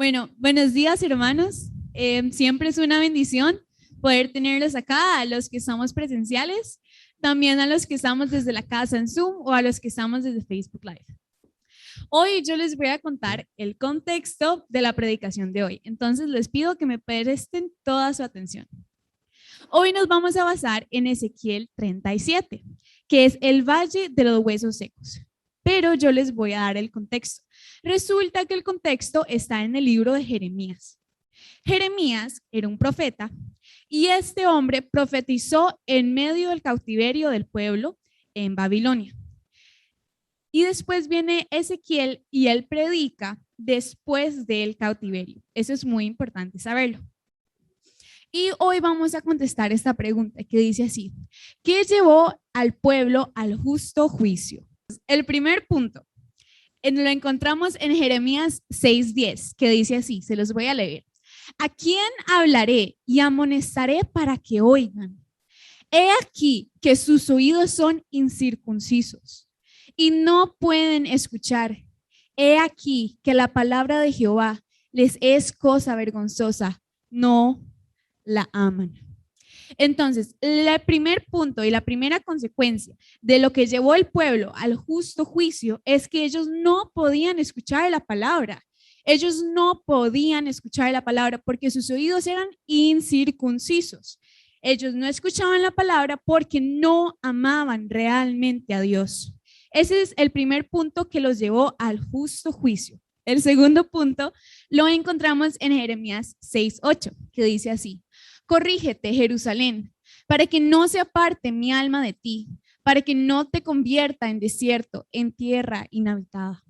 Bueno, buenos días, hermanos. Siempre es una bendición poder tenerlos acá, a los que estamos presenciales, también a los que estamos desde la casa en Zoom o a los que estamos desde Facebook Live. Hoy yo les voy a contar el contexto de la predicación de hoy. Entonces les pido que me presten toda su atención. Hoy nos vamos a basar en Ezequiel 37, que es el Valle de los Huesos Secos. Pero yo les voy a dar el contexto. Resulta que el contexto está en el libro de Jeremías. Jeremías era un profeta y este hombre profetizó en medio del cautiverio del pueblo en Babilonia. Y después viene Ezequiel y él predica después del cautiverio. Eso es muy importante saberlo. Y hoy vamos a contestar esta pregunta que dice así: ¿qué llevó al pueblo al justo juicio? El primer punto lo encontramos en Jeremías 6:10, que dice así, se los voy a leer. ¿A quién hablaré y amonestaré para que oigan? He aquí que sus oídos son incircuncisos y no pueden escuchar. He aquí que la palabra de Jehová les es cosa vergonzosa, no la aman. Entonces, el primer punto y la primera consecuencia de lo que llevó el pueblo al justo juicio es que ellos no podían escuchar la palabra. Ellos no podían escuchar la palabra porque sus oídos eran incircuncisos. Ellos no escuchaban la palabra porque no amaban realmente a Dios. Ese es el primer punto que los llevó al justo juicio. El segundo punto lo encontramos en Jeremías 6:8, que dice así: corrígete, Jerusalén, para que no se aparte mi alma de ti, para que no te convierta en desierto, en tierra inhabitada.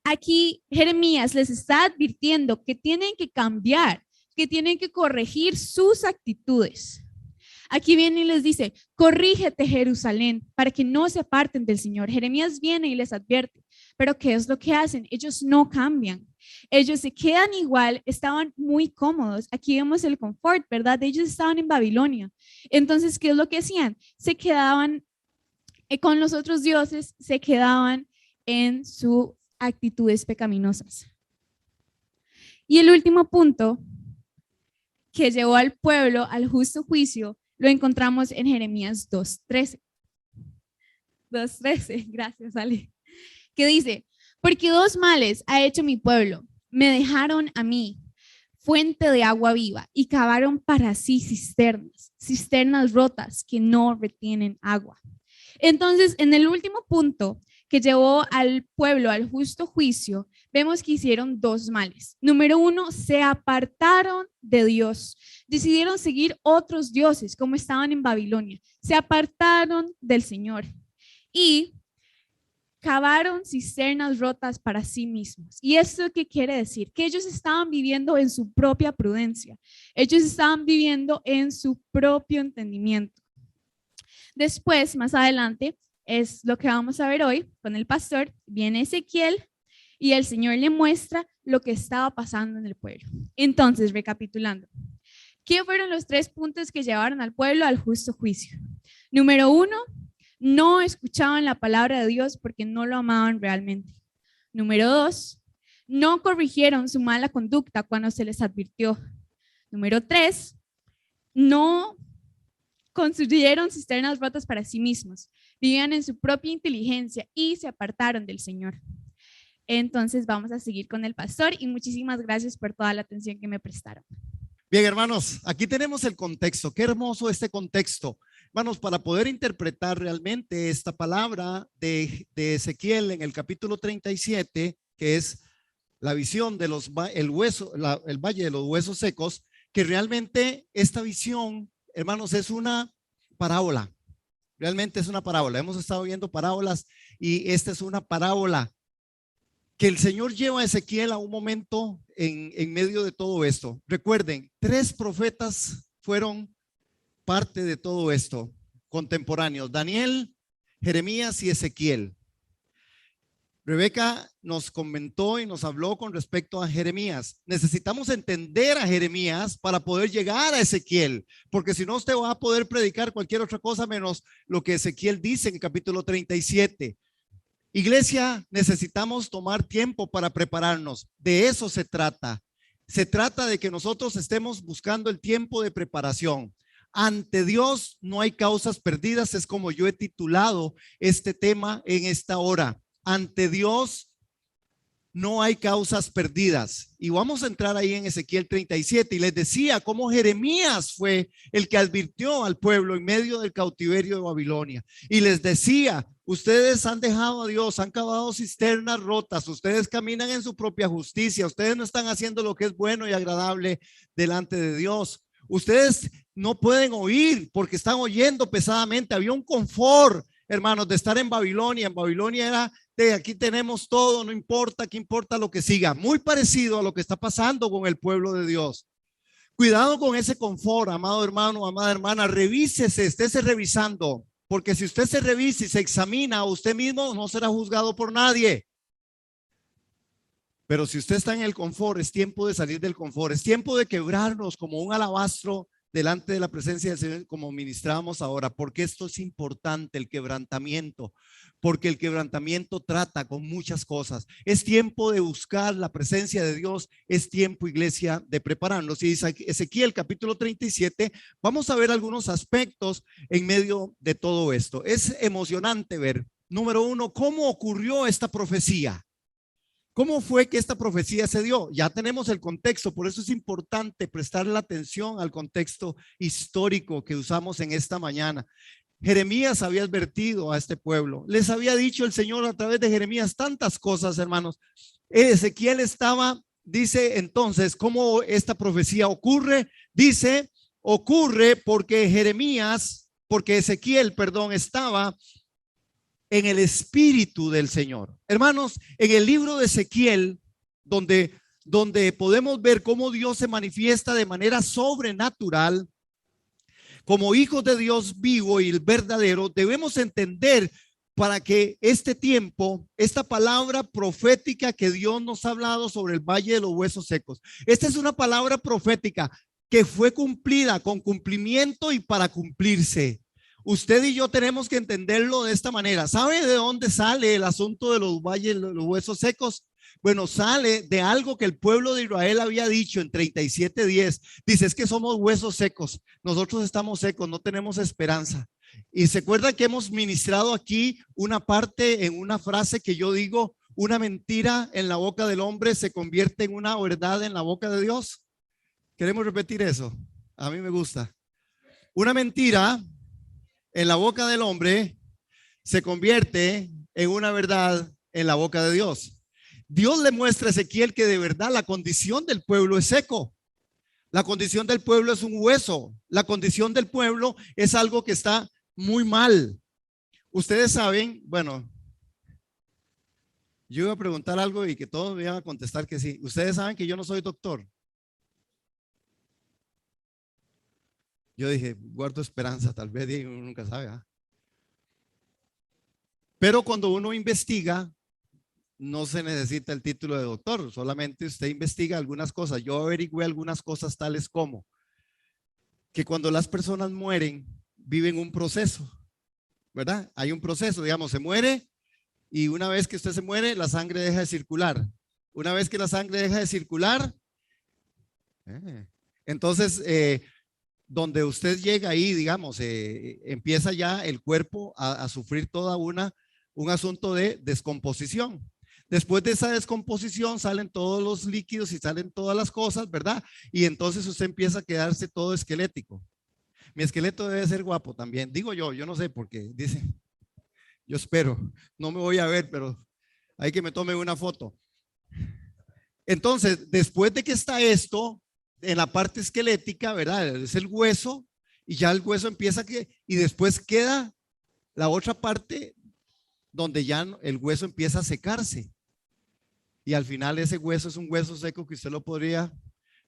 Aquí Jeremías les está advirtiendo que tienen que cambiar, que tienen que corregir sus actitudes. Aquí viene y les dice: corrígete, Jerusalén, para que no se aparten del Señor. Jeremías viene y les advierte, pero ¿qué es lo que hacen? Ellos no cambian. Ellos se quedan igual, estaban muy cómodos. Aquí vemos el confort, ¿verdad? Ellos estaban en Babilonia. Entonces, ¿qué es lo que hacían? Se quedaban con los otros dioses, se quedaban en sus actitudes pecaminosas. Y el último punto que llevó al pueblo al justo juicio lo encontramos en Jeremías 2:13. 2:13, gracias, Ale. Que dice: porque dos males ha hecho mi pueblo. Me dejaron a mí fuente de agua viva y cavaron para sí cisternas rotas que no retienen agua. Entonces, en el último punto que llevó al pueblo al justo juicio, vemos que hicieron dos males. Número uno, se apartaron de Dios. Decidieron seguir otros dioses como estaban en Babilonia. Se apartaron del Señor y cavaron cisternas rotas para sí mismos. ¿Y esto qué quiere decir? Que ellos estaban viviendo en su propia prudencia. Ellos estaban viviendo en su propio entendimiento. Después, más adelante, es lo que vamos a ver hoy con el pastor. Viene Ezequiel y el Señor le muestra lo que estaba pasando en el pueblo. Entonces, recapitulando, ¿qué fueron los 3 puntos que llevaron al pueblo al justo juicio? Número 1, no escuchaban la palabra de Dios porque no lo amaban realmente. Número 2, no corrigieron su mala conducta cuando se les advirtió. Número 3, no construyeron cisternas rotas para sí mismos, vivían en su propia inteligencia y se apartaron del Señor. Entonces vamos a seguir con el pastor y muchísimas gracias por toda la atención que me prestaron. Bien, hermanos, aquí tenemos el contexto. Qué hermoso este contexto. Hermanos, para poder interpretar realmente esta palabra de Ezequiel en el capítulo 37, que es la visión de el valle de los huesos secos, que realmente esta visión, hermanos, es una parábola. Realmente es una parábola. Hemos estado viendo parábolas y esta es una parábola que el Señor lleva a Ezequiel a un momento en medio de todo esto. Recuerden, 3 profetas fueron parte de todo esto, contemporáneos: Daniel, Jeremías y Ezequiel. Rebeca nos comentó y nos habló con respecto a Jeremías. Necesitamos entender a Jeremías para poder llegar a Ezequiel, porque si no usted va a poder predicar cualquier otra cosa menos lo que Ezequiel dice en el capítulo 37. Iglesia, necesitamos tomar tiempo para prepararnos. De eso se trata. Se trata de que nosotros estemos buscando el tiempo de preparación. Ante Dios no hay causas perdidas, es como yo he titulado este tema en esta hora. Ante Dios no hay causas perdidas. Y vamos a entrar ahí en Ezequiel 37 y les decía cómo Jeremías fue el que advirtió al pueblo en medio del cautiverio de Babilonia. Y les decía, ustedes han dejado a Dios, han cavado cisternas rotas, ustedes caminan en su propia justicia, ustedes no están haciendo lo que es bueno y agradable delante de Dios. Ustedes no pueden oír porque están oyendo pesadamente. Había un confort, hermanos, de estar en Babilonia. En Babilonia era de aquí tenemos todo, no importa, que importa lo que siga. Muy parecido a lo que está pasando con el pueblo de Dios. Cuidado con ese confort, amado hermano, amada hermana. Revísese, estése revisando, porque si usted se revisa y se examina a usted mismo, no será juzgado por nadie. Pero si usted está en el confort, es tiempo de salir del confort, es tiempo de quebrarnos como un alabastro delante de la presencia del Señor, como ministramos ahora, porque esto es importante, el quebrantamiento, porque el quebrantamiento trata con muchas cosas. Es tiempo de buscar la presencia de Dios, es tiempo, iglesia, de prepararnos. Y Ezequiel capítulo 37, vamos a ver algunos aspectos en medio de todo esto. Es emocionante ver, número uno, cómo ocurrió esta profecía. ¿Cómo fue que esta profecía se dio? Ya tenemos el contexto, por eso es importante prestarle atención al contexto histórico que usamos en esta mañana. Jeremías había advertido a este pueblo, les había dicho el Señor a través de Jeremías tantas cosas, hermanos. Ezequiel estaba, dice entonces, ¿cómo esta profecía ocurre? Dice, ocurre porque Ezequiel, estaba en el espíritu del Señor. Hermanos, en el libro de Ezequiel, donde podemos ver cómo Dios se manifiesta de manera sobrenatural, como hijos de Dios vivo y el verdadero, debemos entender para que este tiempo, esta palabra profética que Dios nos ha hablado sobre el valle de los huesos secos, esta es una palabra profética que fue cumplida con cumplimiento y para cumplirse. Usted y yo tenemos que entenderlo de esta manera. ¿Sabe de dónde sale el asunto de los valles, los huesos secos? Bueno, sale de algo que el pueblo de Israel había dicho en 37:10. Dice, es que somos huesos secos. Nosotros estamos secos, no tenemos esperanza. Y se acuerda que hemos ministrado aquí una parte en una frase que yo digo, una mentira en la boca del hombre se convierte en una verdad en la boca de Dios. ¿Queremos repetir eso? A mí me gusta. Una mentira en la boca del hombre se convierte en una verdad en la boca de Dios. Dios le muestra a Ezequiel que de verdad la condición del pueblo es seco. La condición del pueblo es un hueso. La condición del pueblo es algo que está muy mal. Ustedes saben, bueno, yo iba a preguntar algo y que todos me iban a contestar que sí. Ustedes saben que yo no soy doctor. Yo dije, guardo esperanza, tal vez uno nunca sabe. Pero cuando uno investiga, no se necesita el título de doctor, solamente usted investiga algunas cosas. Yo averigüé algunas cosas tales como que cuando las personas mueren, viven un proceso, ¿verdad? Hay un proceso, digamos, se muere y una vez que usted se muere, la sangre deja de circular. Una vez que la sangre deja de circular, entonces, donde usted llega ahí, digamos, empieza ya el cuerpo a sufrir toda un asunto de descomposición. Después de esa descomposición salen todos los líquidos y salen todas las cosas, ¿verdad? Y entonces usted empieza a quedarse todo esquelético. Mi esqueleto debe ser guapo también, digo yo no sé por qué, dice, yo espero, no me voy a ver, pero hay que me tome una foto. Entonces, después de que está esto, en la parte esquelética, ¿verdad? Es el hueso y ya el hueso empieza y después queda la otra parte donde ya el hueso empieza a secarse. Y al final ese hueso es un hueso seco que usted lo podría,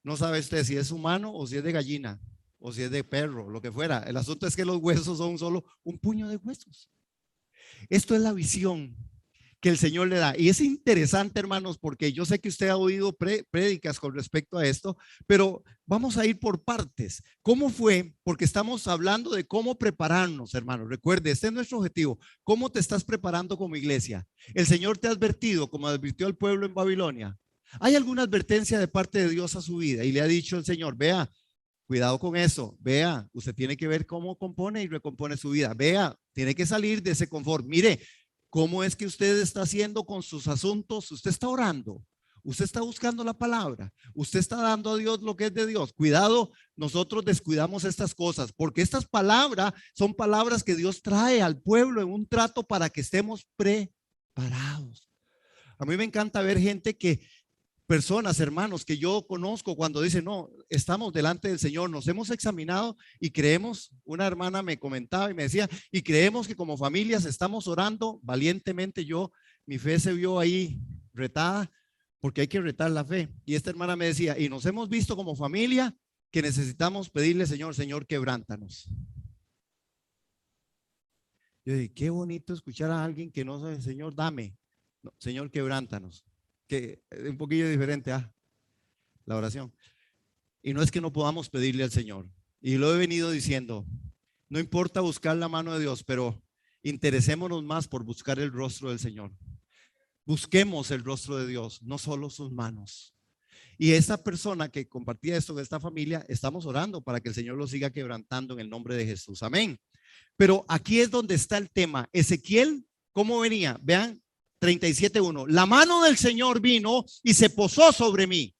no sabe usted si es humano o si es de gallina o si es de perro, lo que fuera. El asunto es que los huesos son solo un puño de huesos. Esto es la visión que el Señor le da. Y es interesante, hermanos, porque yo sé que usted ha oído prédicas con respecto a esto, pero vamos a ir por partes. ¿Cómo fue? Porque estamos hablando de cómo prepararnos, hermanos. Recuerde, este es nuestro objetivo. ¿Cómo te estás preparando como iglesia? El Señor te ha advertido, como advirtió al pueblo en Babilonia. ¿Hay alguna advertencia de parte de Dios a su vida? Y le ha dicho el Señor, vea, cuidado con eso, vea, usted tiene que ver cómo compone y recompone su vida. Vea, tiene que salir de ese confort. Mire, ¿cómo es que usted está haciendo con sus asuntos? Usted está orando, usted está buscando la palabra, usted está dando a Dios lo que es de Dios. Cuidado, nosotros descuidamos estas cosas, porque estas palabras son palabras que Dios trae al pueblo en un trato para que estemos preparados. A mí me encanta ver gente que, personas, hermanos, que yo conozco cuando dicen, no, estamos delante del Señor, nos hemos examinado y creemos, una hermana me comentaba y me decía, y creemos que como familias estamos orando valientemente. Mi fe se vio ahí retada, porque hay que retar la fe. Y esta hermana me decía, y nos hemos visto como familia que necesitamos pedirle, Señor, quebrántanos. Yo dije, qué bonito escuchar a alguien que no sabe, Señor, dame, no, Señor, quebrántanos. Que es un poquillo diferente a la oración. Y no es que no podamos pedirle al Señor. Y lo he venido diciendo, no importa buscar la mano de Dios, pero interesémonos más por buscar el rostro del Señor. Busquemos el rostro de Dios, no solo sus manos. Y esa persona que compartía esto con esta familia, estamos orando para que el Señor lo siga quebrantando en el nombre de Jesús. Amén. Pero aquí es donde está el tema. Ezequiel, ¿cómo venía? Vean, 37:1. La mano del Señor vino y se posó sobre mí.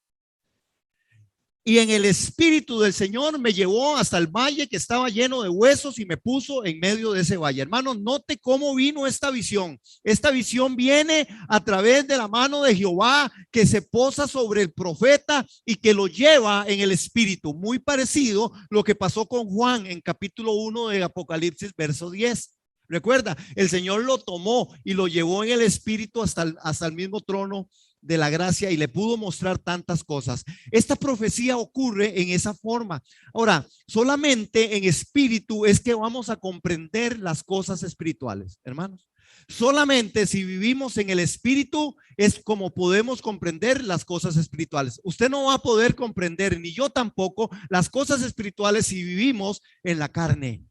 Y en el espíritu del Señor me llevó hasta el valle que estaba lleno de huesos y me puso en medio de ese valle. Hermanos, note cómo vino esta visión. Esta visión viene a través de la mano de Jehová que se posa sobre el profeta y que lo lleva en el espíritu. Muy parecido lo que pasó con Juan en capítulo 1 de Apocalipsis, verso 10. Recuerda, el Señor lo tomó y lo llevó en el espíritu hasta el mismo trono de la gracia y le pudo mostrar tantas cosas. Esta profecía ocurre en esa forma. Ahora, solamente en espíritu es que vamos a comprender las cosas espirituales, hermanos. Solamente si vivimos en el espíritu es como podemos comprender las cosas espirituales. Usted no va a poder comprender, ni yo tampoco, las cosas espirituales si vivimos en la carne.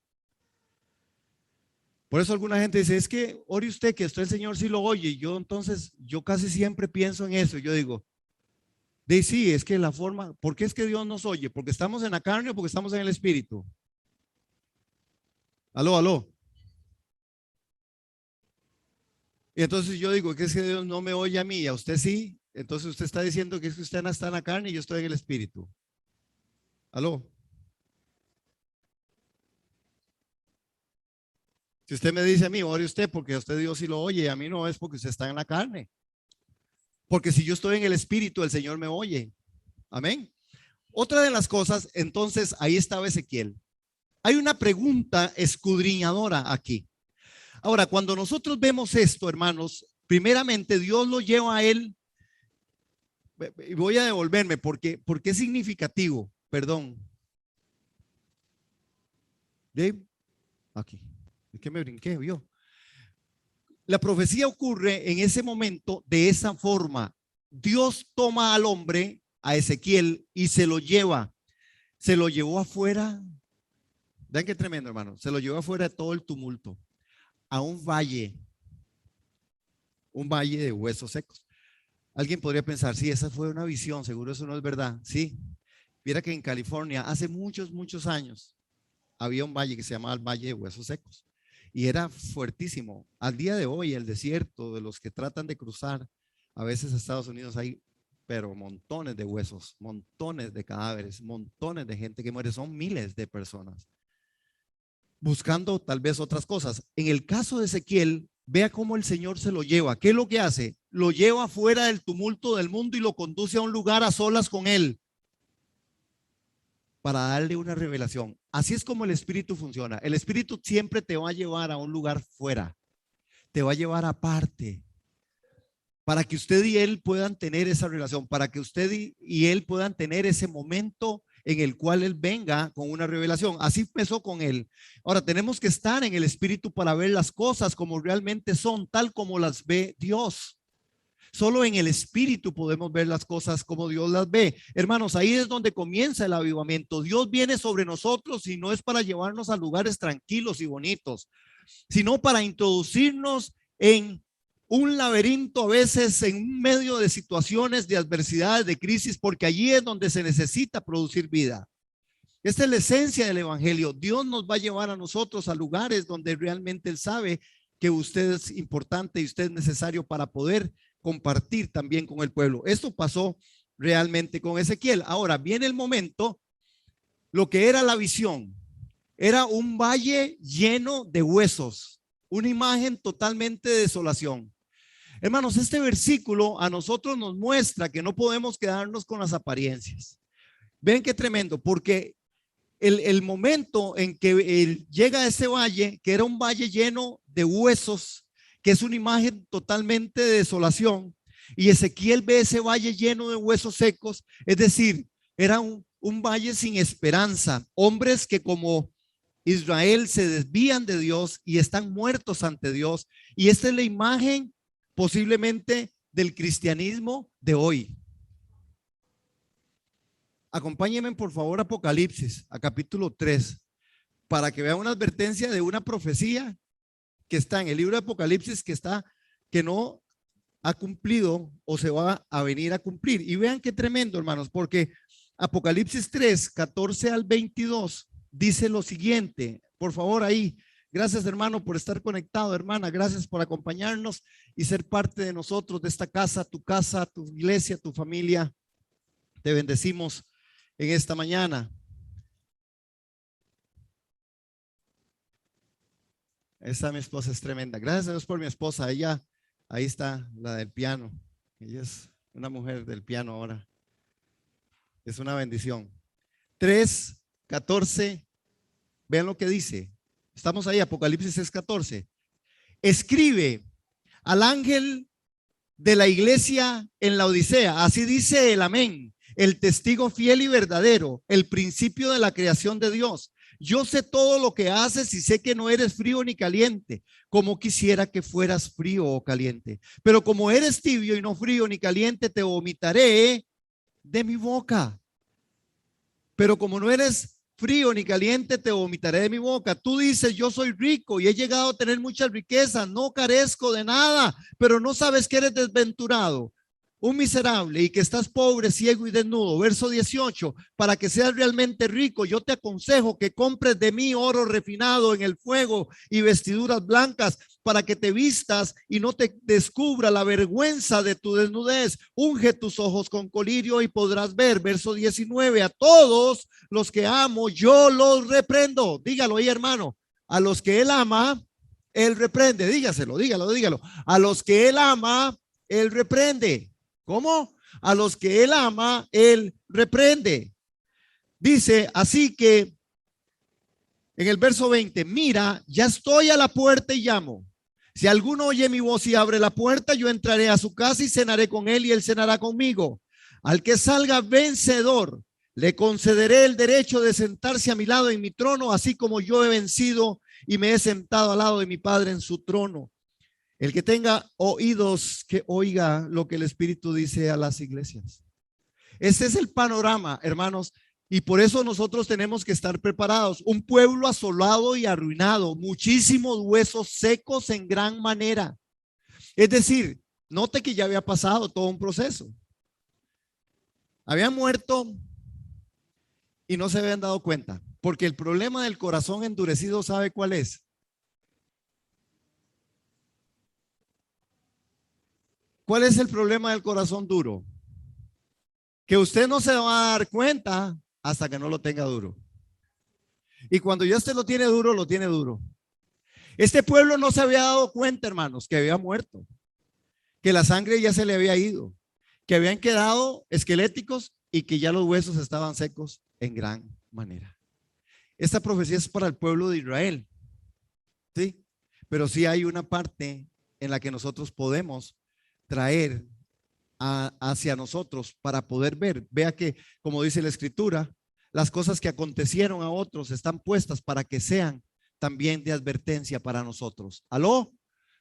Por eso alguna gente dice, es que ore usted que usted el Señor sí lo oye. Y yo casi siempre pienso en eso. Yo digo, sí, es que la forma, ¿por qué es que Dios nos oye? ¿Porque estamos en la carne o porque estamos en el espíritu? Aló. Y entonces yo digo, que es que Dios no me oye a mí y a usted sí. Entonces usted está diciendo que es que usted no está en la carne y yo estoy en el espíritu. Aló. Si usted me dice a mí, ore usted porque a usted Dios sí lo oye, a mí no es porque usted está en la carne. Porque si yo estoy en el espíritu, el Señor me oye. Amén. Otra de las cosas, entonces ahí estaba Ezequiel. Hay una pregunta escudriñadora aquí. Ahora, cuando nosotros vemos esto, hermanos, primeramente Dios lo lleva a él. Y voy a devolverme porque es significativo. Perdón. Dave, aquí. Es que me brinqué, vio. La profecía ocurre en ese momento de esa forma. Dios toma al hombre, a Ezequiel, y se lo lleva. Se lo llevó afuera. Vean qué tremendo, hermano. Se lo llevó afuera de todo el tumulto. A un valle de huesos secos. Alguien podría pensar, sí, esa fue una visión, seguro eso no es verdad. Sí. Mira que en California, hace muchos años, había un valle que se llamaba el Valle de Huesos Secos. Y era fuertísimo. Al día de hoy, el desierto, de los que tratan de cruzar, a veces a Estados Unidos hay, pero montones de huesos, montones de cadáveres, montones de gente que muere, son miles de personas, buscando tal vez otras cosas. En el caso de Ezequiel, vea cómo el Señor se lo lleva. ¿Qué es lo que hace? Lo lleva fuera del tumulto del mundo y lo conduce a un lugar a solas con él, para darle una revelación. Así es como el espíritu funciona. El espíritu siempre te va a llevar a un lugar fuera, te va a llevar aparte, para que usted y él puedan tener esa relación, para que usted y él puedan tener ese momento en el cual Él venga con una revelación. Así empezó con Él. Ahora tenemos que estar en el Espíritu para ver las cosas como realmente son, tal como las ve Dios. Solo en el Espíritu podemos ver las cosas como Dios las ve. Hermanos, ahí es donde comienza el avivamiento. Dios viene sobre nosotros y no es para llevarnos a lugares tranquilos y bonitos, sino para introducirnos en un laberinto, a veces en un medio de situaciones, de adversidades, de crisis, porque allí es donde se necesita producir vida. Esta es la esencia del evangelio. Dios nos va a llevar a nosotros a lugares donde realmente Él sabe que usted es importante y usted es necesario para poder compartir también con el pueblo. Esto pasó realmente con Ezequiel. Ahora viene el momento, lo que era la visión. Era un valle lleno de huesos, una imagen totalmente de desolación. Hermanos, este versículo a nosotros nos muestra que no podemos quedarnos con las apariencias. Ven qué tremendo, porque el momento en que él llega a ese valle, que era un valle lleno de huesos, que es una imagen totalmente de desolación, y Ezequiel ve ese valle lleno de huesos secos, es decir, era un valle sin esperanza, hombres que como Israel se desvían de Dios y están muertos ante Dios. Y esta es la imagen posiblemente del cristianismo de hoy. Acompáñenme por favor a Apocalipsis, a capítulo 3, para que vean una advertencia de una profecía que está en el libro de Apocalipsis, que no ha cumplido o se va a venir a cumplir. Y vean qué tremendo, hermanos, porque Apocalipsis 3, 14 al 22 dice lo siguiente. Por favor, ahí. Gracias, hermano, por estar conectado, hermana. Gracias por acompañarnos y ser parte de nosotros, de esta casa, tu iglesia, tu familia. Te bendecimos en esta mañana. Esa mi esposa es tremenda. Gracias a Dios por mi esposa. Ella, ahí está, la del piano. Ella es una mujer del piano ahora. Es una bendición. 3, 14. Vean lo que dice. Estamos ahí, Apocalipsis 6:14. Escribe al ángel de la iglesia en la Odisea. Así dice el amén, el testigo fiel y verdadero, el principio de la creación de Dios. Yo sé todo lo que haces y sé que no eres frío ni caliente, como quisiera que fueras frío o caliente. Pero como eres tibio y no frío ni caliente, te vomitaré de mi boca. Pero como no eres frío ni caliente, te vomitaré de mi boca. Tú dices, yo soy rico y he llegado a tener mucha riqueza, no carezco de nada, pero no sabes que eres desventurado, un miserable y que estás pobre, ciego y desnudo. Verso 18, para que seas realmente rico, yo te aconsejo que compres de mí oro refinado en el fuego y vestiduras blancas, para que te vistas y no te descubra la vergüenza de tu desnudez. Unge tus ojos con colirio y podrás ver. Verso 19, a todos los que amo, yo los reprendo. Dígalo ahí, hermano. A los que él ama, él reprende. Dígaselo, dígalo. A los que él ama, él reprende. ¿Cómo? A los que él ama, él reprende. Dice, así que en el verso 20, mira, ya estoy a la puerta y llamo. Si alguno oye mi voz y abre la puerta, yo entraré a su casa y cenaré con él y él cenará conmigo. Al que salga vencedor, le concederé el derecho de sentarse a mi lado en mi trono, así como yo he vencido y me he sentado al lado de mi Padre en su trono. El que tenga oídos, que oiga lo que el Espíritu dice a las iglesias. Este es el panorama, hermanos, y por eso nosotros tenemos que estar preparados. Un pueblo asolado y arruinado, muchísimos huesos secos en gran manera. Es decir, note que ya había pasado todo un proceso. Habían muerto y no se habían dado cuenta, porque el problema del corazón endurecido, ¿sabe cuál es? ¿Cuál es el problema del corazón duro? Que usted no se va a dar cuenta hasta que no lo tenga duro. Y cuando ya usted lo tiene duro, lo tiene duro. Este pueblo no se había dado cuenta, hermanos, que había muerto, que la sangre ya se le había ido, que habían quedado esqueléticos y que ya los huesos estaban secos en gran manera. Esta profecía es para el pueblo de Israel, ¿sí? Pero sí hay una parte en la que nosotros podemos traer hacia nosotros para poder ver. Vea que, como dice la escritura, las cosas que acontecieron a otros están puestas para que sean también de advertencia para nosotros. ¿Aló?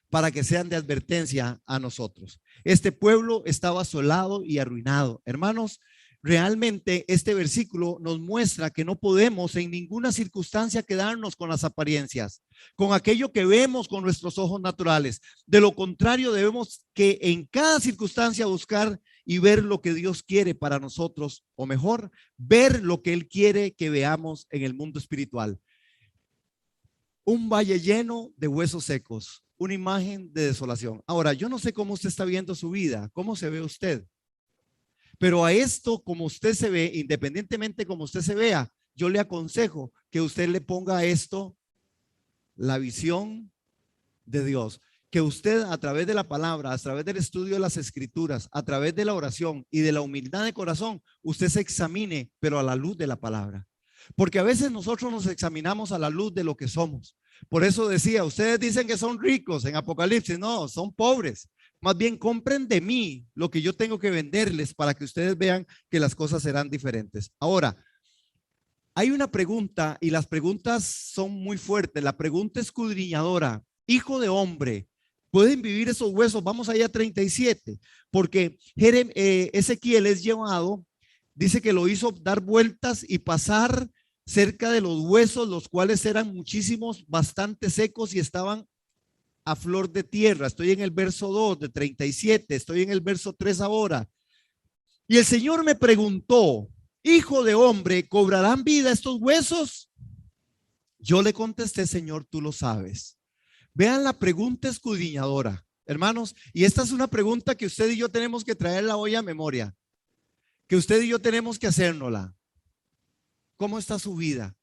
Para que sean de advertencia a nosotros. Este pueblo estaba asolado y arruinado. Hermanos, realmente este versículo nos muestra que no podemos en ninguna circunstancia quedarnos con las apariencias, con aquello que vemos con nuestros ojos naturales. De lo contrario, debemos que en cada circunstancia buscar y ver lo que Dios quiere para nosotros, o mejor, ver lo que Él quiere que veamos en el mundo espiritual. Un valle lleno de huesos secos, una imagen de desolación. Ahora, yo no sé cómo usted está viendo su vida, cómo se ve usted, pero a esto, como usted se ve, independientemente como usted se vea, yo le aconsejo que usted le ponga a esto la visión de Dios, que usted a través de la palabra, a través del estudio de las escrituras, a través de la oración y de la humildad de corazón, usted se examine, pero a la luz de la palabra. Porque a veces nosotros nos examinamos a la luz de lo que somos. Por eso decía, ustedes dicen que son ricos en Apocalipsis, no, son pobres. Más bien compren de mí lo que yo tengo que venderles para que ustedes vean que las cosas serán diferentes. Ahora, hay una pregunta y las preguntas son muy fuertes. La pregunta escudriñadora, hijo de hombre, ¿pueden vivir esos huesos? Vamos allá a 37, porque Ezequiel es llevado, dice que lo hizo dar vueltas y pasar cerca de los huesos, los cuales eran muchísimos, bastante secos y estaban a flor de tierra. Estoy en el verso 2 de 37, estoy en el verso 3 ahora. Y el Señor me preguntó, hijo de hombre, ¿cobrarán vida estos huesos? Yo le contesté, Señor, tú lo sabes. Vean la pregunta escudriñadora, hermanos, y esta es una pregunta que usted y yo tenemos que traerla hoy a memoria, que usted y yo tenemos que hacérnosla. ¿Cómo está su vida?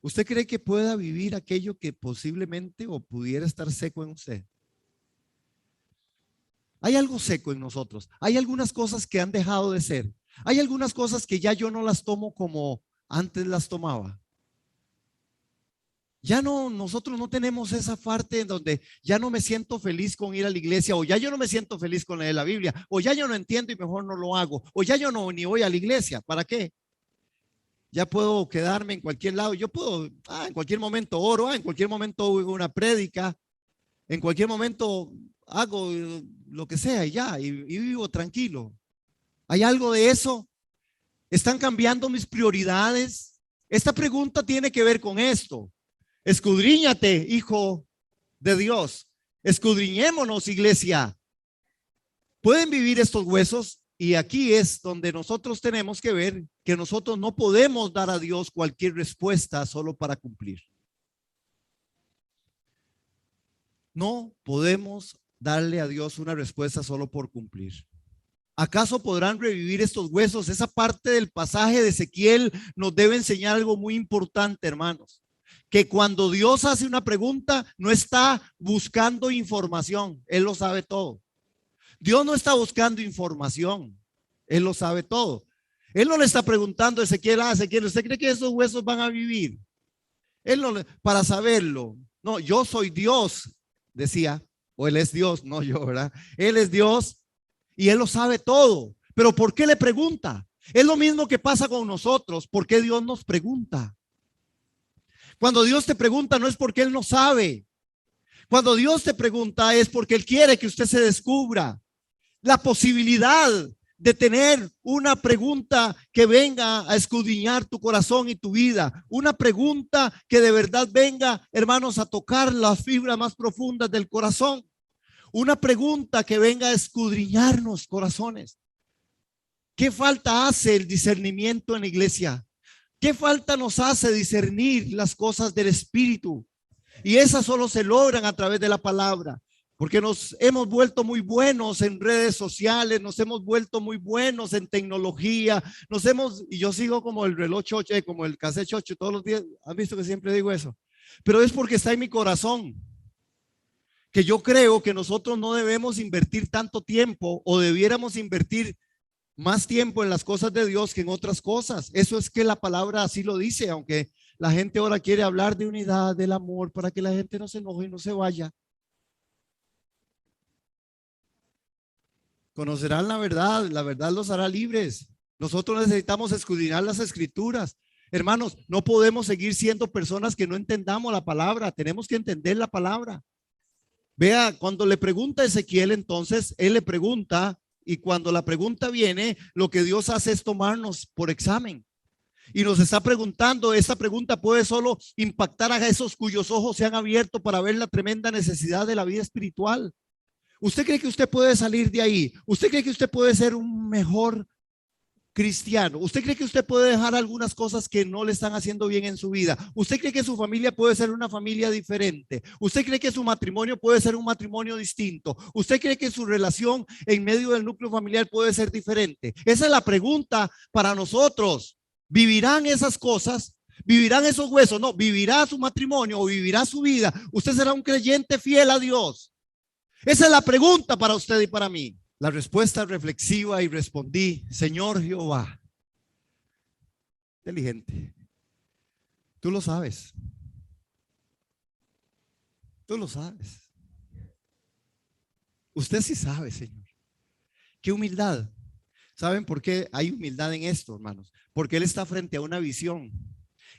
¿Usted cree que pueda vivir aquello que posiblemente o pudiera estar seco en usted? Hay algo seco en nosotros. Hay algunas cosas que han dejado de ser. Hay algunas cosas que ya yo no las tomo como antes las tomaba. Ya no, nosotros no tenemos esa parte en donde ya no me siento feliz con ir a la iglesia, o ya yo no me siento feliz con leer la Biblia, o ya yo no entiendo y mejor no lo hago, o ya yo no ni voy a la iglesia. ¿Para qué? Ya puedo quedarme en cualquier lado. Yo puedo, en cualquier momento oro, en cualquier momento hago una prédica, en cualquier momento hago lo que sea y ya, y vivo tranquilo. ¿Hay algo de eso? ¿Están cambiando mis prioridades? Esta pregunta tiene que ver con esto. Escudriñate, hijo de Dios. Escudriñémonos, iglesia. ¿Pueden vivir estos huesos? Y aquí es donde nosotros tenemos que ver que nosotros no podemos dar a Dios cualquier respuesta solo para cumplir. No podemos darle a Dios una respuesta solo por cumplir. ¿Acaso podrán revivir estos huesos? Esa parte del pasaje de Ezequiel nos debe enseñar algo muy importante, hermanos. Que cuando Dios hace una pregunta, no está buscando información. Él lo sabe todo. Dios no está buscando información. Él lo sabe todo. Él no le está preguntando a Ezequiel, Ezequiel, ¿usted cree que esos huesos van a vivir? Él no, para saberlo. No, yo soy Dios, decía, o Él es Dios, no yo, ¿verdad? Él es Dios y Él lo sabe todo. Pero ¿por qué le pregunta? Es lo mismo que pasa con nosotros. ¿Por qué Dios nos pregunta? Cuando Dios te pregunta no es porque Él no sabe. Cuando Dios te pregunta es porque Él quiere que usted se descubra. La posibilidad de tener una pregunta que venga a escudriñar tu corazón y tu vida. Una pregunta que de verdad venga, hermanos, a tocar las fibras más profundas del corazón. Una pregunta que venga a escudriñarnos corazones. ¿Qué falta hace el discernimiento en la iglesia? ¿Qué falta nos hace discernir las cosas del Espíritu? Y esas solo se logran a través de la palabra. Porque nos hemos vuelto muy buenos en redes sociales, nos hemos vuelto muy buenos en tecnología, y yo sigo como el reloj chocho, como el cassette chocho todos los días. ¿Han visto que siempre digo eso? Pero es porque está en mi corazón, que yo creo que nosotros no debemos invertir tanto tiempo, o debiéramos invertir más tiempo en las cosas de Dios que en otras cosas. Eso es que la palabra así lo dice, aunque la gente ahora quiere hablar de unidad, del amor, para que la gente no se enoje y no se vaya. Conocerán la verdad los hará libres. Nosotros necesitamos escudriñar las escrituras. Hermanos, no podemos seguir siendo personas que no entendamos la palabra. Tenemos que entender la palabra. Vea, cuando le pregunta a Ezequiel, entonces, él le pregunta, y cuando la pregunta viene, lo que Dios hace es tomarnos por examen. Y nos está preguntando, esta pregunta puede solo impactar a esos cuyos ojos se han abierto para ver la tremenda necesidad de la vida espiritual. ¿Usted cree que usted puede salir de ahí? ¿Usted cree que usted puede ser un mejor cristiano? ¿Usted cree que usted puede dejar algunas cosas que no le están haciendo bien en su vida? ¿Usted cree que su familia puede ser una familia diferente? ¿Usted cree que su matrimonio puede ser un matrimonio distinto? ¿Usted cree que su relación en medio del núcleo familiar puede ser diferente? Esa es la pregunta para nosotros. ¿Vivirán esas cosas? ¿Vivirán esos huesos? No, ¿vivirá su matrimonio o vivirá su vida? ¿Usted será un creyente fiel a Dios? Esa es la pregunta para usted y para mí. La respuesta reflexiva, y respondí: Señor Jehová. Inteligente. Tú lo sabes. Tú lo sabes. Usted sí sabe, Señor. Qué humildad. ¿Saben por qué hay humildad en esto, hermanos? Porque Él está frente a una visión.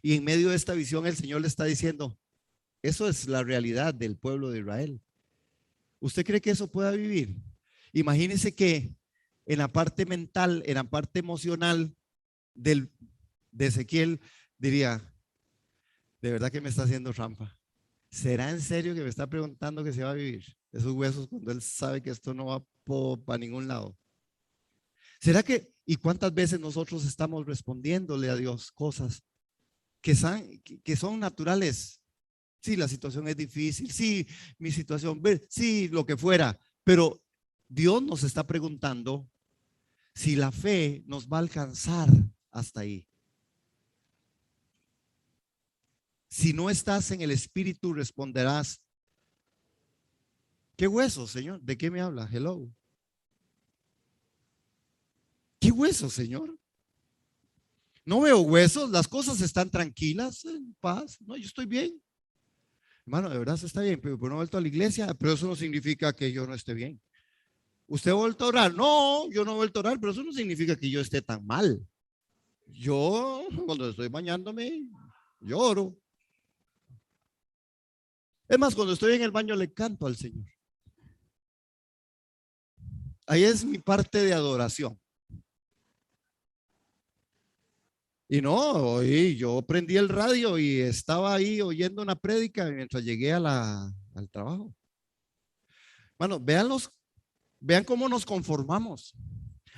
Y en medio de esta visión el Señor le está diciendo: eso es la realidad del pueblo de Israel. ¿Usted cree que eso pueda vivir? Imagínese que en la parte mental, en la parte emocional de Ezequiel, diría: de verdad que me está haciendo trampa. ¿Será en serio que me está preguntando que se va a vivir esos huesos cuando él sabe que esto no va para ningún lado? ¿Será que, y cuántas veces nosotros estamos respondiéndole a Dios cosas que son naturales? Sí, la situación es difícil, sí, mi situación, sí, lo que fuera, pero Dios nos está preguntando si la fe nos va a alcanzar hasta ahí. Si no estás en el Espíritu, responderás: ¿qué huesos, Señor? ¿De qué me habla? Hello. ¿Qué huesos, Señor? No veo huesos, las cosas están tranquilas, en paz. No, yo estoy bien. Hermano, de verdad se está bien, pero no he vuelto a la iglesia, pero eso no significa que yo no esté bien. ¿Usted ha vuelto a orar? No, yo no he vuelto a orar, pero eso no significa que yo esté tan mal. Yo, cuando estoy bañándome, lloro. Es más, cuando estoy en el baño le canto al Señor. Ahí es mi parte de adoración. Y no, hoy yo prendí el radio y estaba ahí oyendo una prédica mientras llegué al trabajo. Bueno, vean cómo nos conformamos.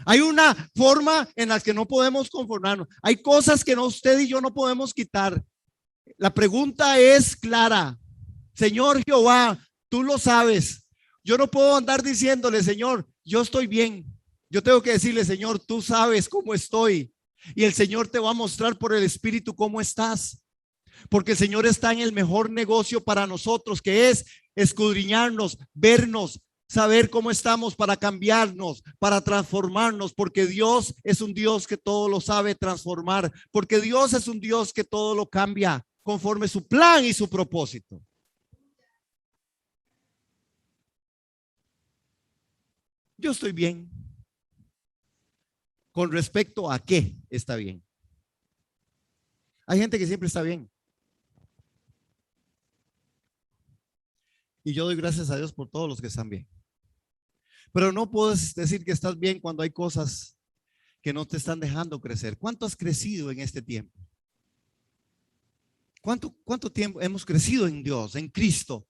Hay una forma en la que no podemos conformarnos. Hay cosas que usted y yo no podemos quitar. La pregunta es clara: Señor Jehová, tú lo sabes. Yo no puedo andar diciéndole: Señor, yo estoy bien. Yo tengo que decirle: Señor, tú sabes cómo estoy. Y el Señor te va a mostrar por el Espíritu cómo estás. Porque el Señor está en el mejor negocio para nosotros, que es escudriñarnos, vernos, saber cómo estamos para cambiarnos, para transformarnos, porque Dios es un Dios que todo lo sabe transformar, porque Dios es un Dios que todo lo cambia conforme su plan y su propósito. Yo estoy bien. ¿Con respecto a qué está bien? Hay gente que siempre está bien. Y yo doy gracias a Dios por todos los que están bien. Pero no puedes decir que estás bien cuando hay cosas que no te están dejando crecer. ¿Cuánto has crecido en este tiempo? ¿Cuánto tiempo hemos crecido en Dios, en Cristo?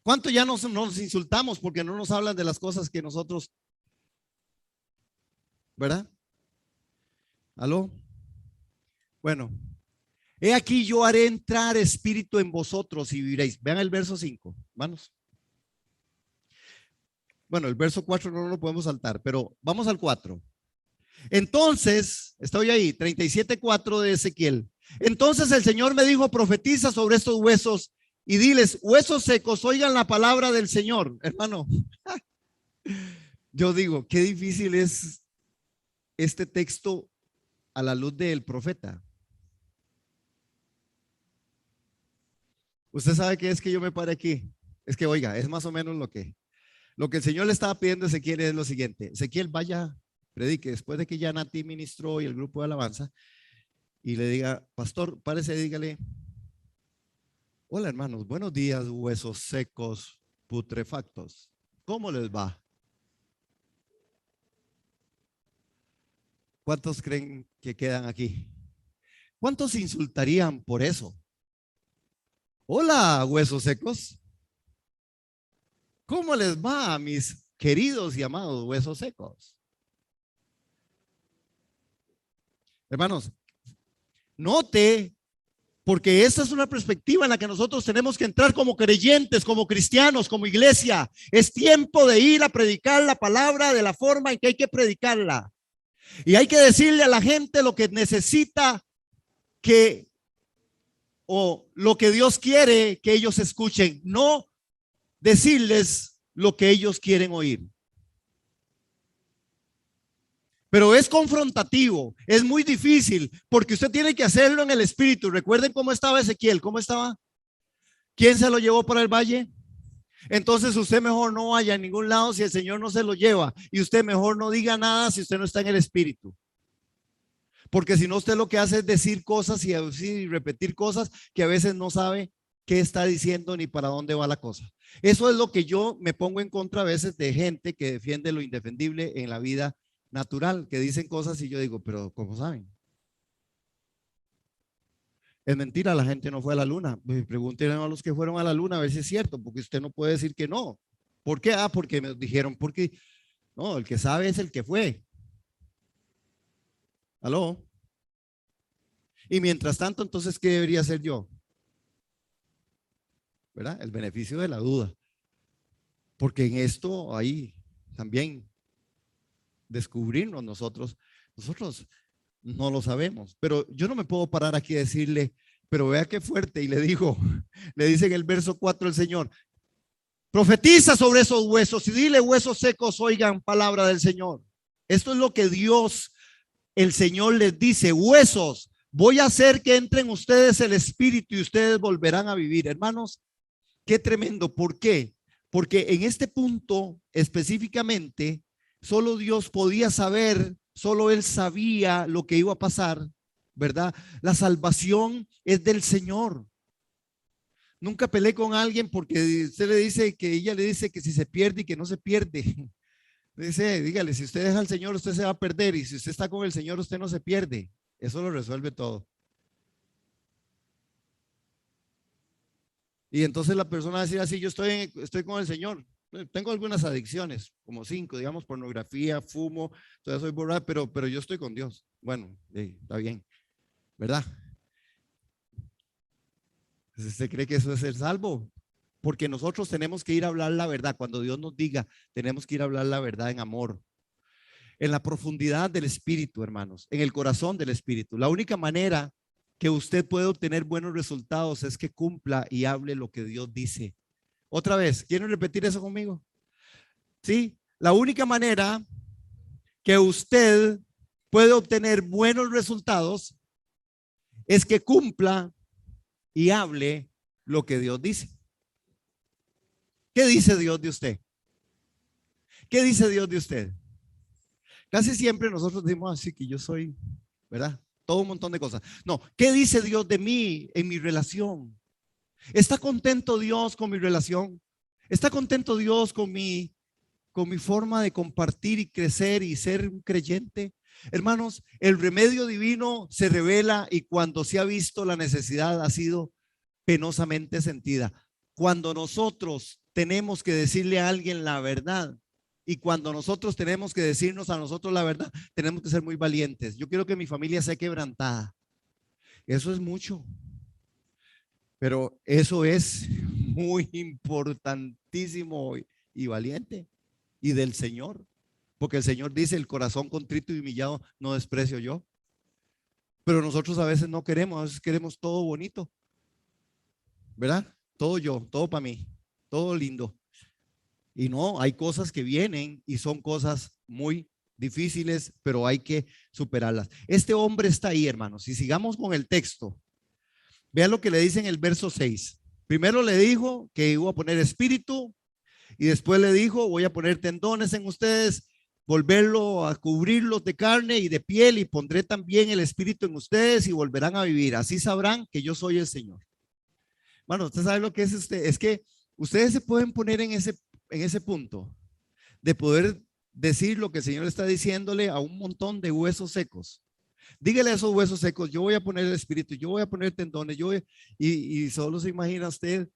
¿Cuánto ya nos insultamos porque no nos hablan de las cosas que nosotros, ¿verdad? ¿Aló? Bueno, he aquí yo haré entrar espíritu en vosotros y viviréis. Vean el verso 5, hermanos. Bueno, el verso 4 no lo podemos saltar, pero vamos al 4. Entonces, estoy ahí, 37:4 de Ezequiel. Entonces el Señor me dijo: profetiza sobre estos huesos y diles: huesos secos, oigan la palabra del Señor. Hermano, yo digo, qué difícil es este texto a la luz del profeta. Usted sabe que es que yo me pare aquí. Es que, oiga, es más o menos lo que el Señor le estaba pidiendo a Ezequiel es lo siguiente: Ezequiel, vaya, predique, después de que ya Nati ministró y el grupo de alabanza, y le diga, pastor, párese y dígale, hola hermanos, buenos días, huesos secos, putrefactos, ¿cómo les va? ¿Cuántos creen que quedan aquí? ¿Cuántos insultarían por eso? Hola, huesos secos, ¿cómo les va a mis queridos y amados huesos secos? Hermanos, note, porque esta es una perspectiva en la que nosotros tenemos que entrar como creyentes, como cristianos, como iglesia. Es tiempo de ir a predicar la palabra de la forma en que hay que predicarla. Y hay que decirle a la gente lo que necesita que, o lo que Dios quiere que ellos escuchen, no decirles lo que ellos quieren oír. Pero es confrontativo, es muy difícil, porque usted tiene que hacerlo en el espíritu. Recuerden cómo estaba Ezequiel, cómo estaba. ¿Quién se lo llevó para el valle? Entonces usted mejor no vaya a ningún lado si el Señor no se lo lleva, y usted mejor no diga nada si usted no está en el espíritu. Porque si no, usted lo que hace es decir cosas y repetir cosas que a veces no sabe qué está diciendo ni para dónde va la cosa. Eso es lo que yo me pongo en contra a veces de gente que defiende lo indefendible en la vida natural, que dicen cosas y yo digo, pero ¿cómo saben? Es mentira, la gente no fue a la luna. Pues pregúntenle a los que fueron a la luna a ver si es cierto, porque usted no puede decir que no. ¿Por qué? Ah, porque me dijeron, porque no, el que sabe es el que fue. ¿Aló? Y mientras tanto, entonces, ¿qué debería hacer yo? ¿Verdad? El beneficio de la duda. Porque en esto hay también descubrirnos nosotros no lo sabemos. Pero yo no me puedo parar aquí a decirle, pero vea qué fuerte. Y le dice en el verso 4 el Señor, profetiza sobre esos huesos y dile, huesos secos, oigan palabra del Señor. Esto es lo que Dios, el Señor les dice, huesos, voy a hacer que entren ustedes el espíritu y ustedes volverán a vivir. Hermanos, qué tremendo. ¿Por qué? Porque en este punto específicamente, solo Dios podía saber, solo Él sabía lo que iba a pasar, ¿verdad? La salvación es del Señor. Nunca peleé con alguien porque usted le dice que ella le dice que si se pierde y que no se pierde. Dice, dígale, si usted deja al Señor, usted se va a perder, y si usted está con el Señor, usted no se pierde. Eso lo resuelve todo. Y entonces la persona va a decir así, yo estoy con el Señor. Tengo algunas adicciones, como 5, digamos, pornografía, fumo, todavía soy borracho, pero yo estoy con Dios. Bueno, está bien, ¿verdad? ¿Usted cree que eso es ser salvo? Porque nosotros tenemos que ir a hablar la verdad. Cuando Dios nos diga, tenemos que ir a hablar la verdad en amor, en la profundidad del espíritu, hermanos, en el corazón del espíritu. La única manera que usted puede obtener buenos resultados es que cumpla y hable lo que Dios dice. Otra vez, ¿quieren repetir eso conmigo? Sí, la única manera que usted puede obtener buenos resultados es que cumpla y hable lo que Dios dice. ¿Qué dice Dios de usted? ¿Qué dice Dios de usted? Casi siempre nosotros decimos así que yo soy, ¿verdad? Todo un montón de cosas. No, ¿qué dice Dios de mí en mi relación? ¿Está contento Dios con mi relación? ¿Está contento Dios con mi forma de compartir y crecer y ser un creyente? Hermanos, el remedio divino se revela y cuando se ha visto la necesidad ha sido penosamente sentida. Cuando nosotros tenemos que decirle a alguien la verdad y cuando nosotros tenemos que decirnos a nosotros la verdad, tenemos que ser muy valientes. Yo quiero que mi familia sea quebrantada. Eso es mucho. Pero eso es muy importantísimo y valiente y del Señor, porque el Señor dice, el corazón contrito y humillado no desprecio yo. Pero nosotros a veces no queremos, a veces queremos todo bonito, ¿verdad? Todo yo, todo para mí, todo lindo. Y no, hay cosas que vienen y son cosas muy difíciles, pero hay que superarlas. Este hombre está ahí, hermanos, y sigamos con el texto. Vean lo que le dice en el verso 6. Primero le dijo que iba a poner espíritu y después le dijo, voy a poner tendones en ustedes volverlo a cubrirlos de carne y de piel, y pondré también el espíritu en ustedes y volverán a vivir. Así sabrán que yo soy el Señor. Bueno, usted sabe lo que es usted. Es que ustedes se pueden poner en ese punto de poder decir lo que el Señor está diciéndole a un montón de huesos secos. Dígale a esos huesos secos, yo voy a poner el espíritu, yo voy a poner tendones, y solo se imagina usted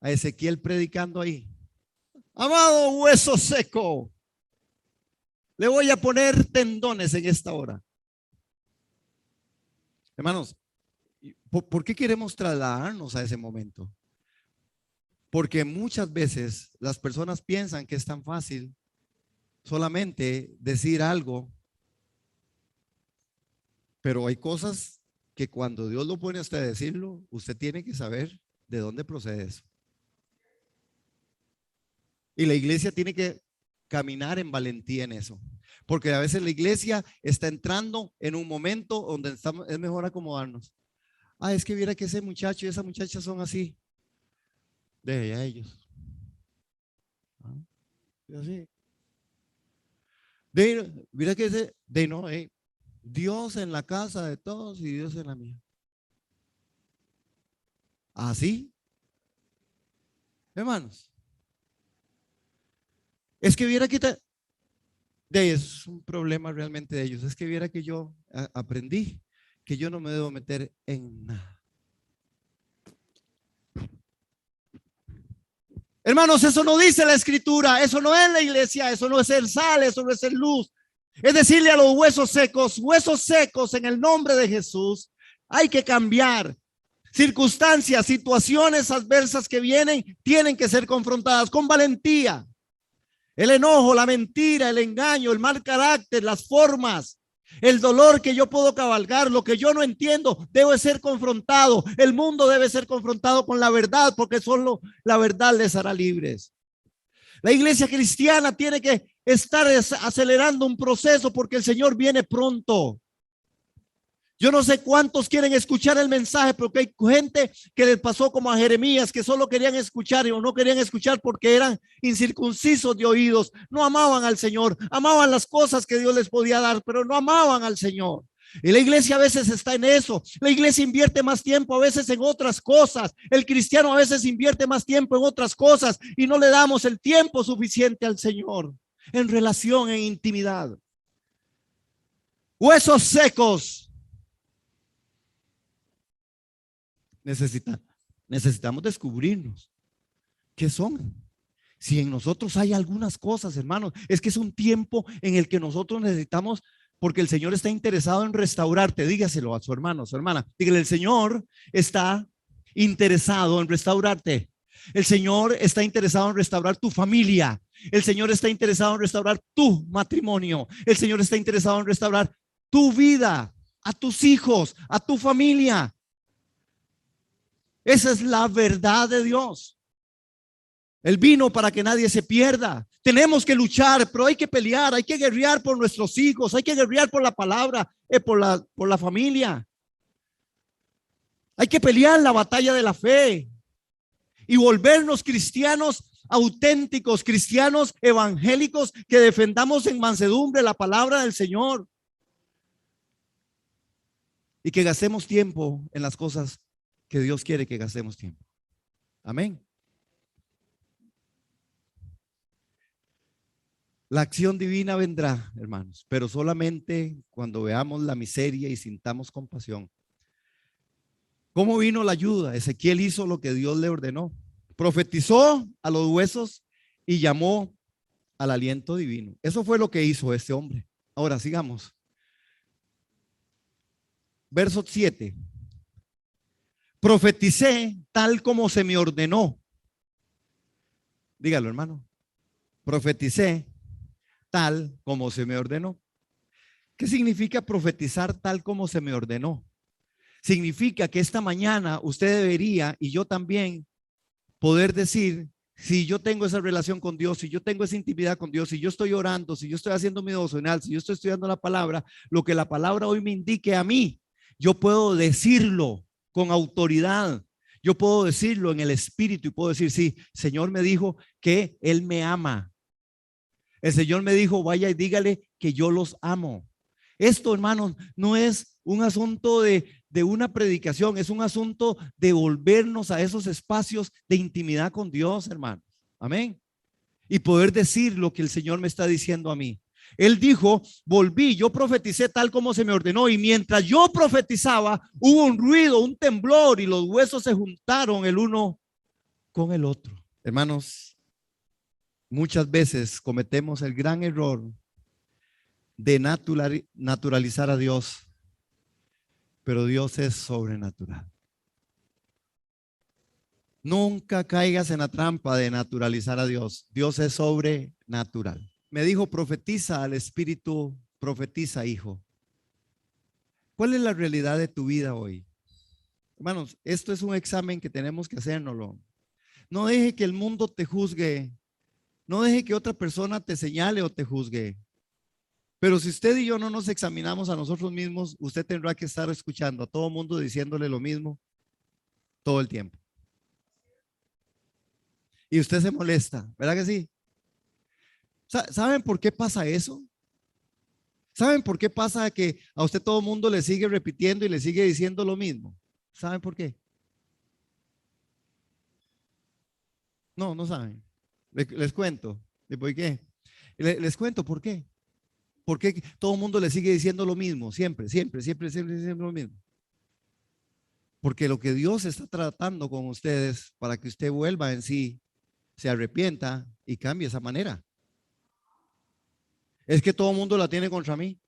a Ezequiel predicando ahí. Amado hueso seco, le voy a poner tendones en esta hora. Hermanos, ¿por qué queremos trasladarnos a ese momento? Porque muchas veces las personas piensan que es tan fácil solamente decir algo, pero hay cosas que cuando Dios lo pone a usted a decirlo, usted tiene que saber de dónde procede eso. Y la iglesia tiene que caminar en valentía en eso, porque a veces la iglesia está entrando en un momento donde es mejor acomodarnos. Es que viera que ese muchacho y esa muchacha son así. De a ellos. Así. Mira que Dios en la casa de todos y Dios en la mía. Así, hermanos. Es que viera que es un problema realmente de ellos. Es que viera que yo aprendí que yo no me debo meter en nada. Hermanos, eso no dice la escritura, eso no es la iglesia, eso no es ser sal, eso no es ser luz. Es decirle a los huesos secos en el nombre de Jesús, hay que cambiar. Circunstancias, situaciones adversas que vienen, tienen que ser confrontadas con valentía. El enojo, la mentira, el engaño, el mal carácter, las formas, el dolor que yo puedo cabalgar, lo que yo no entiendo, debe ser confrontado. El mundo debe ser confrontado con la verdad, porque solo la verdad les hará libres. La iglesia cristiana tiene que estar acelerando un proceso porque el Señor viene pronto. Yo no sé cuántos quieren escuchar el mensaje, porque hay gente que les pasó como a Jeremías, que solo querían escuchar o no querían escuchar porque eran incircuncisos de oídos. No amaban al Señor, amaban las cosas que Dios les podía dar, pero no amaban al Señor. Y la iglesia a veces está en eso. La iglesia invierte más tiempo a veces en otras cosas. El cristiano a veces invierte más tiempo en otras cosas y no le damos el tiempo suficiente al Señor en relación, en intimidad. Huesos secos. Necesitamos descubrirnos qué son. Si en nosotros hay algunas cosas, hermanos, es que es un tiempo en el que nosotros necesitamos, porque el Señor está interesado en restaurarte. Dígaselo a su hermano, a su hermana. Dígale, el Señor está interesado en restaurarte. El Señor está interesado en restaurar tu familia. El Señor está interesado en restaurar tu matrimonio. El Señor está interesado en restaurar tu vida, a tus hijos, a tu familia. Esa es la verdad de Dios. Él vino para que nadie se pierda. Tenemos que luchar, pero hay que pelear, hay que guerrear por nuestros hijos, hay que guerrear por la palabra, por la familia. Hay que pelear la batalla de la fe y volvernos cristianos auténticos, cristianos evangélicos que defendamos en mansedumbre la palabra del Señor y que gastemos tiempo en las cosas que Dios quiere que gastemos tiempo. Amén. La acción divina vendrá, hermanos, pero solamente cuando veamos la miseria y sintamos compasión. ¿Cómo vino la ayuda? Ezequiel hizo lo que Dios le ordenó. Profetizó a los huesos y llamó al aliento divino. Eso fue lo que hizo este hombre. Ahora sigamos. Verso 7. Profeticé tal como se me ordenó. Dígalo, hermano. Profeticé tal como se me ordenó. ¿Qué significa profetizar tal como se me ordenó? Significa que esta mañana usted debería, y yo también, poder decir, si yo tengo esa relación con Dios, si yo tengo esa intimidad con Dios, si yo estoy orando, si yo estoy haciendo mi devocional, si yo estoy estudiando la palabra, lo que la palabra hoy me indique a mí, yo puedo decirlo con autoridad. Yo puedo decirlo en el espíritu y puedo decir, sí, Señor me dijo que Él me ama. El Señor me dijo, vaya y dígale que yo los amo. Esto, hermanos, no es un asunto de una predicación, es un asunto de volvernos a esos espacios de intimidad con Dios, hermanos. Amén. Y poder decir lo que el Señor me está diciendo a mí. Él dijo, volví, yo profeticé tal como se me ordenó, y mientras yo profetizaba, hubo un ruido, un temblor, y los huesos se juntaron el uno con el otro. Hermanos, muchas veces cometemos el gran error de naturalizar a Dios, pero Dios es sobrenatural. Nunca caigas en la trampa de naturalizar a Dios. Dios es sobrenatural. Me dijo, profetiza al Espíritu, profetiza, hijo. ¿Cuál es la realidad de tu vida hoy? Hermanos, esto es un examen que tenemos que hacérnoslo. No deje que el mundo te juzgue. No deje que otra persona te señale o te juzgue. Pero si usted y yo no nos examinamos a nosotros mismos, usted tendrá que estar escuchando a todo el mundo diciéndole lo mismo todo el tiempo. Y usted se molesta, ¿verdad que sí? ¿Saben por qué pasa eso? ¿Saben por qué pasa que a usted todo el mundo le sigue repitiendo y le sigue diciendo lo mismo? ¿Saben por qué? No, no saben. Les cuento. ¿Por qué? Les cuento por qué. ¿Por qué todo el mundo le sigue diciendo lo mismo? Siempre lo mismo. Porque lo que Dios está tratando con ustedes para que usted vuelva en sí, se arrepienta y cambie esa manera. Es que todo el mundo la tiene contra mí.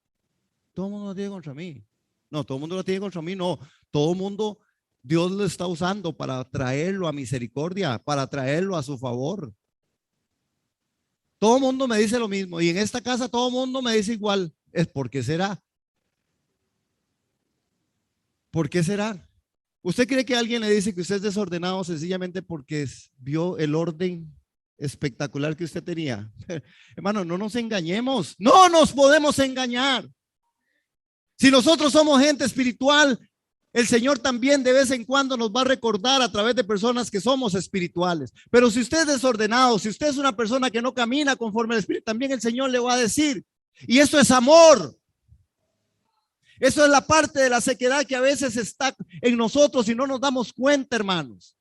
Todo el mundo la tiene contra mí. No, todo el mundo la tiene contra mí. No, todo el mundo, Dios lo está usando para traerlo a misericordia, para traerlo a su favor. Todo el mundo me dice lo mismo y en esta casa todo el mundo me dice igual. ¿Por qué será? ¿Por qué será? ¿Usted cree que alguien le dice que usted es desordenado sencillamente porque vio el orden espectacular que usted tenía? Hermano, no nos engañemos. No nos podemos engañar. Si nosotros somos gente espiritual, el Señor también de vez en cuando nos va a recordar a través de personas que somos espirituales. Pero si usted es desordenado, si usted es una persona que no camina conforme al Espíritu, también el Señor le va a decir. Y eso es amor. Eso es la parte de la sequedad que a veces está en nosotros y no nos damos cuenta, hermanos.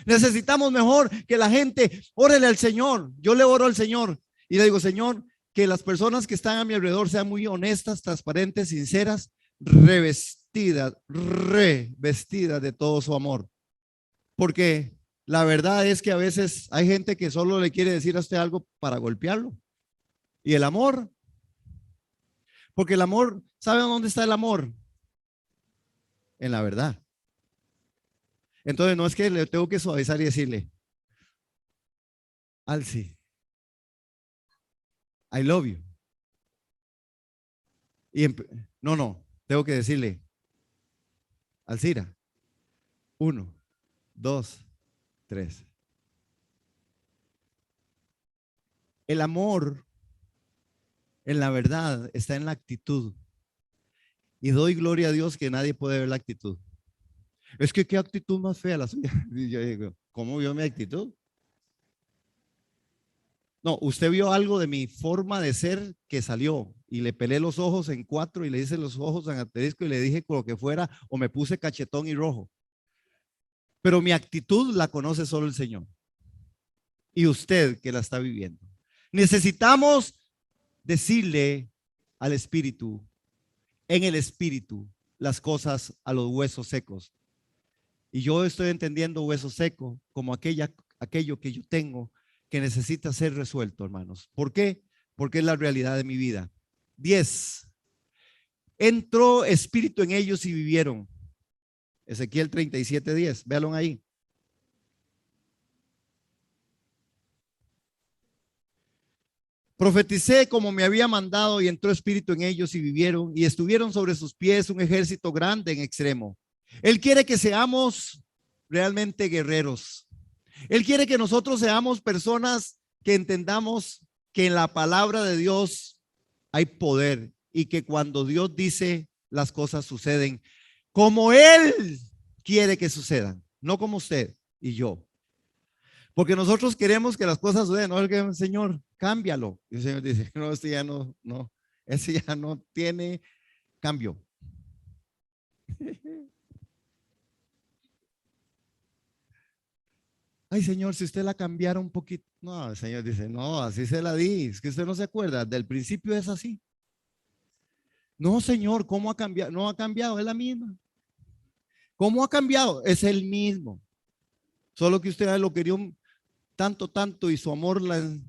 Necesitamos mejor que la gente órele al Señor. Yo le oro al Señor y le digo, Señor, que las personas que están a mi alrededor sean muy honestas, transparentes, sinceras, revestidas de todo su amor. Porque la verdad es que a veces hay gente que solo le quiere decir a usted algo para golpearlo. Y el amor, porque el amor, ¿sabe dónde está el amor? En la verdad. Entonces no es que le tengo que suavizar y decirle, Alci, I love you. Y no, tengo que decirle, Alcira, 1, 2, 3. El amor en la verdad está en la actitud. Y doy gloria a Dios que nadie puede ver la actitud. Es que qué actitud más fea la suya. Y yo digo, ¿cómo vio mi actitud? No, usted vio algo de mi forma de ser que salió y le pelé los ojos en 4 y le hice los ojos en asterisco y le dije con lo que fuera o me puse cachetón y rojo. Pero mi actitud la conoce solo el Señor y usted que la está viviendo. Necesitamos decirle al Espíritu, en el Espíritu, las cosas a los huesos secos. Y yo estoy entendiendo hueso seco como aquello que yo tengo que necesita ser resuelto, hermanos. ¿Por qué? Porque es la realidad de mi vida. 10. Entró espíritu en ellos y vivieron. Ezequiel 37:10. Véanlo ahí. Profeticé como me había mandado y entró espíritu en ellos y vivieron y estuvieron sobre sus pies un ejército grande en extremo. Él quiere que seamos realmente guerreros. Él quiere que nosotros seamos personas que entendamos que en la palabra de Dios hay poder y que cuando Dios dice las cosas suceden como Él quiere que sucedan, no como usted y yo. Porque nosotros queremos que las cosas sucedan, no, Señor, cámbialo. Y el Señor dice, no, ese ya no tiene cambio. Ay, Señor, si usted la cambiara un poquito. No, el Señor dice, no, así se la di. Es que usted no se acuerda, del principio es así. No, Señor, ¿cómo ha cambiado? No ha cambiado, es la misma. ¿Cómo ha cambiado? Es el mismo. Solo que usted lo quería tanto y su amor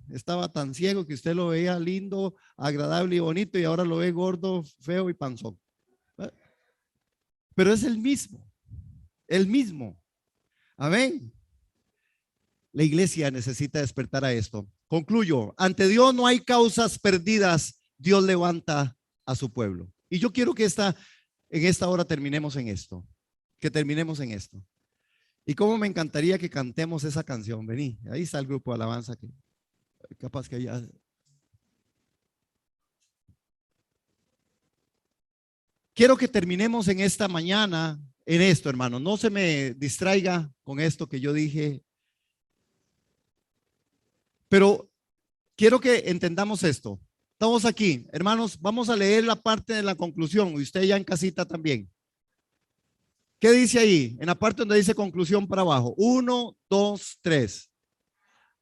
estaba tan ciego que usted lo veía lindo, agradable y bonito y ahora lo ve gordo, feo y panzón. Pero es el mismo. El mismo. Amén. La iglesia necesita despertar a esto. Concluyo. Ante Dios no hay causas perdidas. Dios levanta a su pueblo. Y yo quiero que en esta hora terminemos en esto. Que terminemos en esto. Y cómo me encantaría que cantemos esa canción. Vení, ahí está el grupo de alabanza que capaz que ya. Quiero que terminemos en esta mañana en esto, hermano. No se me distraiga con esto que yo dije. Pero quiero que entendamos esto. Estamos aquí, hermanos, vamos a leer la parte de la conclusión y usted ya en casita también. ¿Qué dice ahí? En la parte donde dice conclusión para abajo. 1, 2, 3.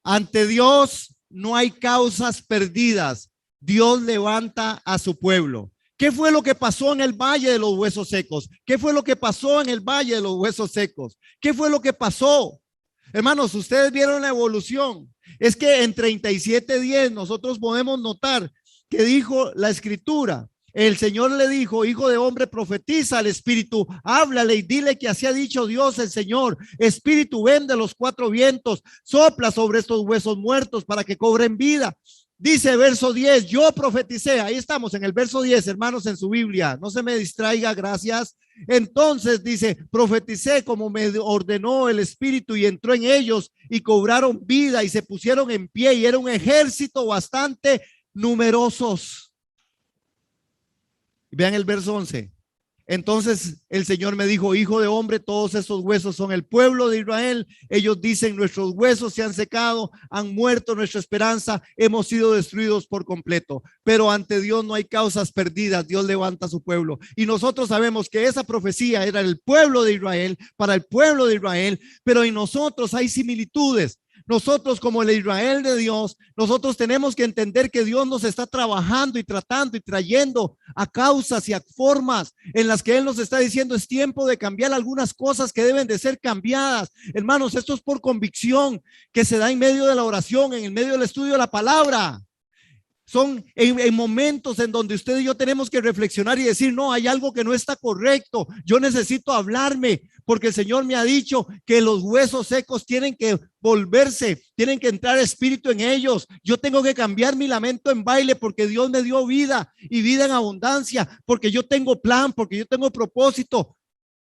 Ante Dios no hay causas perdidas. Dios levanta a su pueblo. ¿Qué fue lo que pasó en el valle de los huesos secos? ¿Qué fue lo que pasó en el valle de los huesos secos? ¿Qué fue lo que pasó? Hermanos, ustedes vieron la evolución. Es que en 37:10 nosotros podemos notar que dijo la escritura. El Señor le dijo, hijo de hombre, profetiza al espíritu, háblale y dile que así ha dicho Dios el Señor. Espíritu, ven de los 4 vientos, sopla sobre estos huesos muertos para que cobren vida. Dice verso 10, yo profeticé. Ahí estamos en el verso 10, hermanos, en su Biblia. No se me distraiga, gracias. Entonces dice, profeticé como me ordenó el Espíritu y entró en ellos y cobraron vida y se pusieron en pie y era un ejército bastante numerosos. Vean el verso 11. Entonces el Señor me dijo, hijo de hombre, todos esos huesos son el pueblo de Israel. Ellos dicen, nuestros huesos se han secado, han muerto nuestra esperanza, hemos sido destruidos por completo. Pero ante Dios no hay causas perdidas, Dios levanta a su pueblo. Y nosotros sabemos que esa profecía era el pueblo de Israel, para el pueblo de Israel, pero en nosotros hay similitudes. Nosotros como el Israel de Dios, nosotros tenemos que entender que Dios nos está trabajando y tratando y trayendo a causas y a formas en las que Él nos está diciendo es tiempo de cambiar algunas cosas que deben de ser cambiadas. Hermanos, esto es por convicción que se da en medio de la oración, en el medio del estudio de la palabra. Son en momentos en donde usted y yo tenemos que reflexionar y decir, no, hay algo que no está correcto. Yo necesito hablarme porque el Señor me ha dicho que los huesos secos tienen que volverse, tienen que entrar espíritu en ellos. Yo tengo que cambiar mi lamento en baile porque Dios me dio vida y vida en abundancia, porque yo tengo plan, porque yo tengo propósito.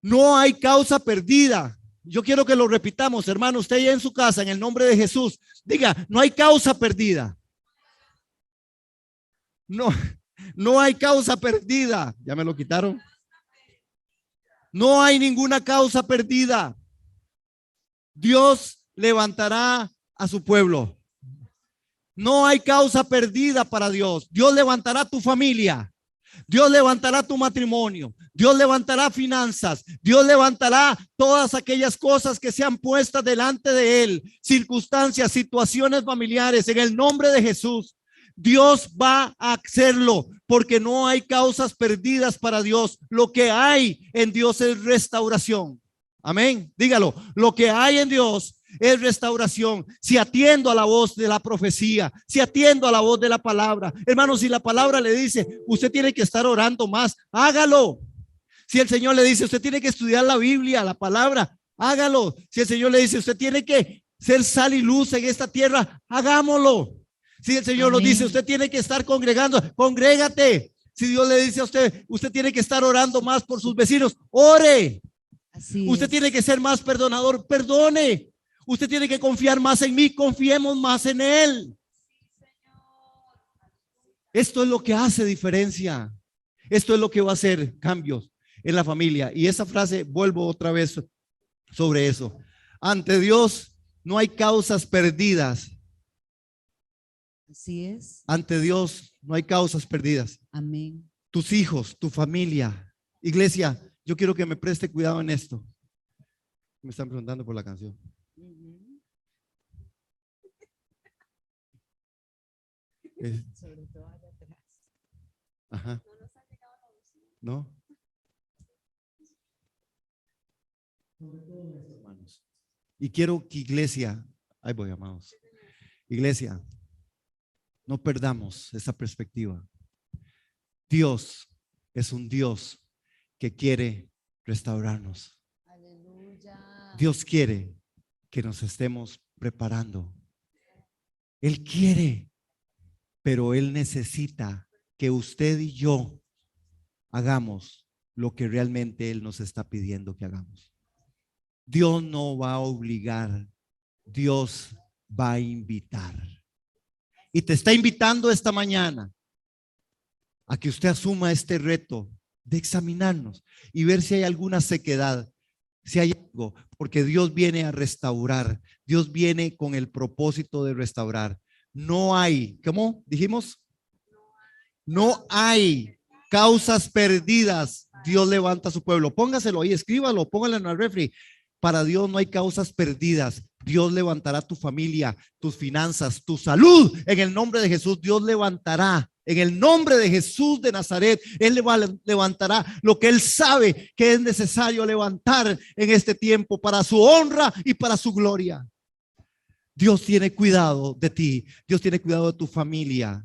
No hay causa perdida. Yo quiero que lo repitamos, hermano, usted ya en su casa, en el nombre de Jesús, diga, no hay causa perdida. No hay causa perdida. ¿Ya me lo quitaron? No hay ninguna causa perdida. Dios levantará a su pueblo. No hay causa perdida para Dios. Dios levantará tu familia. Dios levantará tu matrimonio. Dios levantará finanzas. Dios levantará todas aquellas cosas que sean puestas delante de Él. Circunstancias, situaciones familiares. En el nombre de Jesús. Dios va a hacerlo porque no hay causas perdidas para Dios. Lo que hay en Dios es restauración. Amén. Dígalo. Lo que hay en Dios es restauración. Si atiendo a la voz de la profecía, si atiendo a la voz de la palabra, hermano, si la palabra le dice, usted tiene que estar orando más, hágalo. Si el Señor le dice, usted tiene que estudiar la Biblia, la palabra, hágalo. Si el Señor le dice, usted tiene que ser sal y luz en esta tierra, hagámoslo. Si el Señor nos dice, usted tiene que estar congregando, congrégate. Si Dios le dice a usted, usted tiene que estar orando más por sus vecinos, ore. Usted tiene que ser más perdonador, perdone. Usted tiene que confiar más en mí, confiemos más en Él. Esto es lo que hace diferencia. Esto es lo que va a hacer cambios en la familia. Y esa frase, vuelvo otra vez sobre eso. Ante Dios no hay causas perdidas. Así es. Ante Dios no hay causas perdidas. Amén. Tus hijos, tu familia. Iglesia, yo quiero que me preste cuidado en esto. Me están preguntando por la canción. Sobre todo allá atrás. Ajá. ¿No? Hermanos. Y quiero que iglesia, ahí voy, amados. Iglesia, no perdamos esa perspectiva. Dios es un Dios que quiere restaurarnos. Aleluya. Dios quiere que nos estemos preparando. Él quiere, pero Él necesita que usted y yo hagamos lo que realmente Él nos está pidiendo que hagamos. Dios no va a obligar, Dios va a invitar. Y te está invitando esta mañana a que usted asuma este reto de examinarnos y ver si hay alguna sequedad, si hay algo, porque Dios viene a restaurar. Dios viene con el propósito de restaurar. No hay, ¿cómo dijimos? No hay causas perdidas. Dios levanta a su pueblo. Póngaselo ahí, escríbalo, póngalo en el refri. Para Dios no hay causas perdidas. Dios levantará tu familia, tus finanzas, tu salud. En el nombre de Jesús, Dios levantará. En el nombre de Jesús de Nazaret, Él levantará lo que Él sabe que es necesario levantar en este tiempo para su honra y para su gloria. Dios tiene cuidado de ti. Dios tiene cuidado de tu familia.